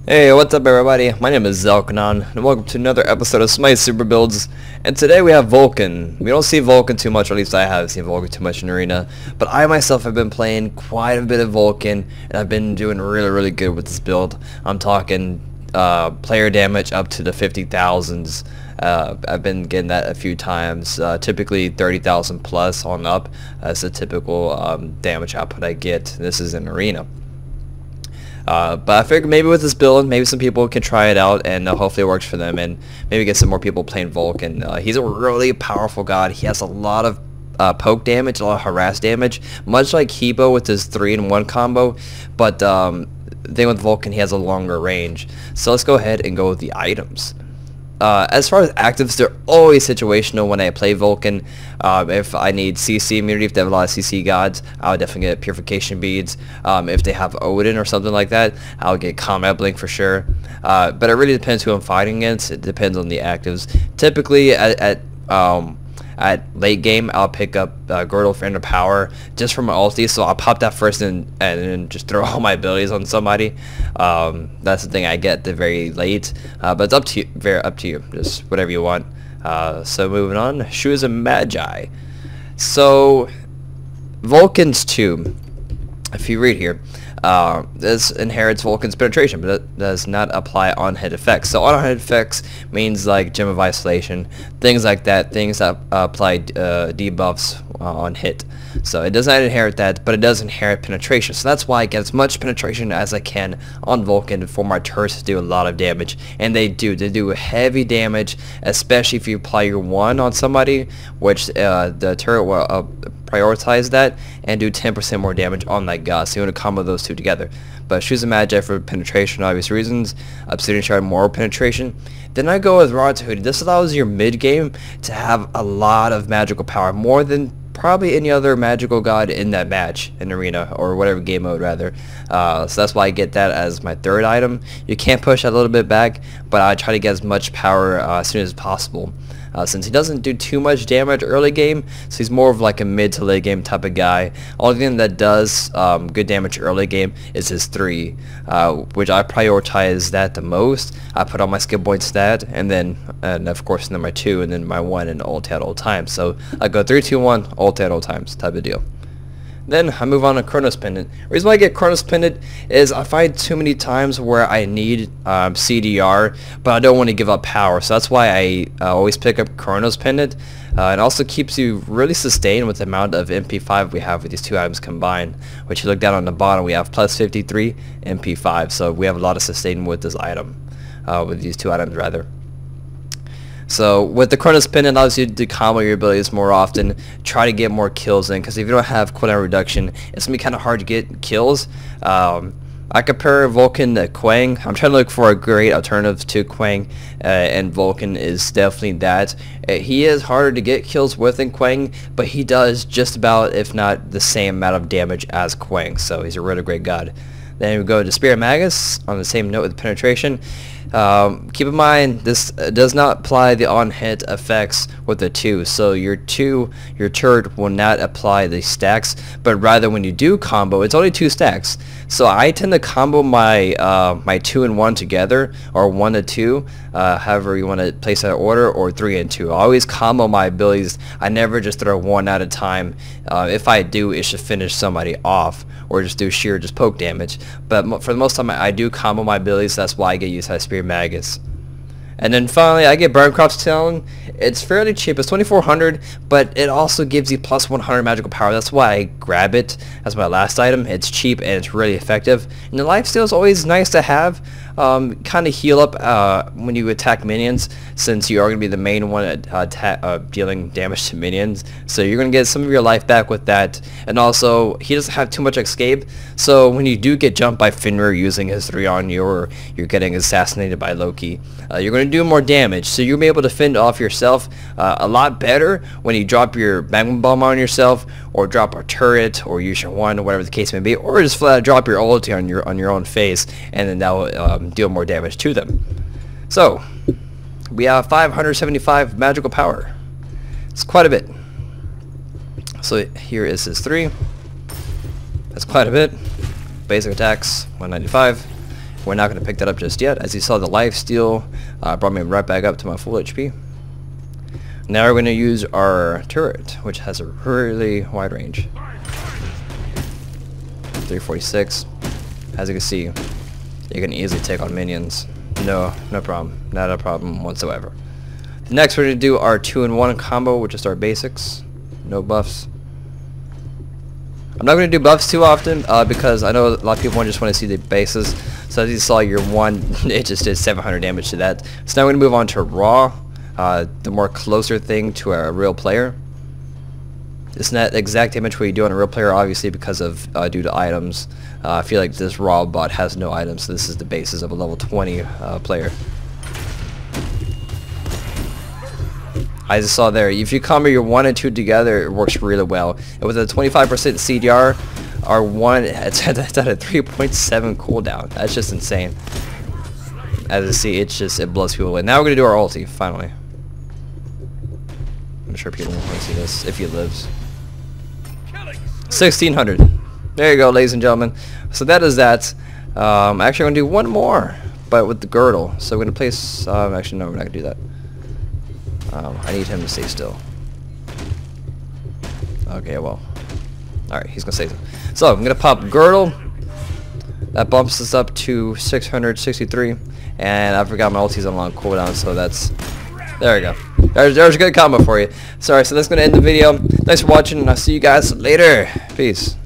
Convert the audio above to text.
Hey, what's up everybody? My name is Zelkenon, and welcome to another episode of Smite Super Builds. And today we have Vulcan. We don't see Vulcan too much, or at least I haven't seen Vulcan too much in Arena. But I myself have been playing quite a bit of Vulcan, and I've been doing really good with this build. I'm talking player damage up to the 50,000s. I've been getting that a few times, typically 30,000 plus on up. That's the typical damage output I get. This is in Arena. But I figured maybe with this build, maybe some people can try it out, and hopefully it works for them, and maybe get some more people playing Vulcan. He's a really powerful god. He has a lot of poke damage, a lot of harass damage, much like Hebo with his 3-in-1 combo, but the thing with Vulcan, he has a longer range. So let's go ahead and go with the items. As far as actives, they're always situational when I play Vulcan. If I need CC immunity, if they have a lot of CC gods, I'll definitely get Purification Beads. If they have Odin or something like that, I'll get Combat Blink for sure. But it really depends who I'm fighting against. It depends on the actives. Typically at late game, I'll pick up Girdle for Inner Power just from my ulti, so I'll pop that first and then just throw all my abilities on somebody. That's the thing I get at the very late, but it's up to you, just whatever you want. So moving on, Shoes of Magi. So Vulcan's 2, if you read here, this inherits Vulcan's penetration, but it does not apply on-hit effects. So on-hit effects means like Gem of Isolation, things like that, things that apply debuffs on hit. So it does not inherit that, but it does inherit penetration. So that's why I get as much penetration as I can on Vulcan for my turrets to do a lot of damage. And they do heavy damage, especially if you apply your 1 on somebody, which the turret will prioritize that and do 10% more damage on that god. So you want to combo those two together. But Shoes of Magi for penetration, obvious reasons. Obsidian Shard, more penetration. Then I go with Rod Hoodie. This allows your mid game to have a lot of magical power, more than probably any other magical god in that match in Arena, or whatever game mode rather. So that's why I get that as my third item. You can push that a little bit back, but I try to get as much power as soon as possible. Since he doesn't do too much damage early game, so he's more of like a mid to late game type of guy. Only thing that does good damage early game is his 3, which I prioritize that the most. I put on my skill point stat, and of course then my 2, and then my 1 and ult at all times. So I go 3, 2, 1, ult at all times type of deal. Then I move on to Chronos Pendant. The reason why I get Chronos Pendant is I find too many times where I need CDR, but I don't want to give up power. So that's why I always pick up Chronos Pendant. It also keeps you really sustained with the amount of MP5 we have with these two items combined. Which you look down on the bottom, we have plus 53 MP5. So we have a lot of sustain with this item, with these two items rather. So with the Chronos Pendant, allows you to combo your abilities more often, try to get more kills in, because if you don't have cooldown reduction, it's going to be kind of hard to get kills. I compare Vulcan to Quang. I'm trying to look for a great alternative to Quang, and Vulcan is definitely that. He is harder to get kills with than Quang, but he does just about, if not the same amount of damage as Quang, so he's a really great god. Then we go to Spirit Magus on the same note with penetration. Keep in mind, this does not apply the on-hit effects with the 2, so your turret will not apply the stacks, but rather when you do combo, it's only 2 stacks. So I tend to combo my my 2 and 1 together, or 1 to 2, however you want to place that order, or 3 and 2. I always combo my abilities. I never just throw 1 at a time. If I do, it should finish somebody off, or just do sheer poke damage. But for the most time, I do combo my abilities. That's why I get used to Spirit Magus. And then finally, I get Burncroft's Talon. It's fairly cheap. It's 2,400, but it also gives you plus 100 magical power. That's why I grab it as my last item. It's cheap and it's really effective. And the lifesteal is always nice to have. Kind of heal up when you attack minions, since you are going to be the main one at dealing damage to minions. So you're going to get some of your life back with that. And also, he doesn't have too much escape. So when you do get jumped by Fenrir using his 3 on you, or you're getting assassinated by Loki, you're going to do more damage. So you'll be able to fend off yourself a lot better when you drop your magma bomb on yourself, or drop a turret, or use your 1, or whatever the case may be, or just flat out drop your ulti on your own face, and then that will deal more damage to them. So we have 575 magical power. It's quite a bit. So here is his 3. That's quite a bit. Basic attacks 195. We're not going to pick that up just yet. As you saw, the life steal brought me right back up to my full HP. Now we're going to use our turret, which has a really wide range. 346. As you can see, you can easily take on minions. No problem. Not a problem whatsoever. Next, we're going to do our 2-in-1 combo, which is our basics. No buffs. I'm not going to do buffs too often because I know a lot of people just want to see the bases. So as you saw, your 1, it just did 700 damage to that. So now we're going to move on to raw, the more closer thing to a real player. It's not exact damage what you do on a real player, obviously, because of due to items. I feel like this raw bot has no items, so this is the basis of a level 20 player. I just saw there, if you combo your 1 and 2 together, it works really well. And with a 25% CDR, our 1, it's at a 3.7 cooldown. That's just insane. As you see, it blows people away. Now we're going to do our ulti, finally. I'm sure people want to see this, if he lives. 1600. There you go, ladies and gentlemen. So that is that. Actually, I'm going to do one more, but with the girdle. So we're going to place, actually, no, we're not going to do that. I need him to stay still. Okay, well. Alright, he's going to stay still. So, I'm going to pop girdle. That bumps us up to 663. And I forgot my ulti's on long cooldown, so that's... There we go. There's a good combo for you. Sorry, so that's going to end the video. Thanks for watching, and I'll see you guys later. Peace.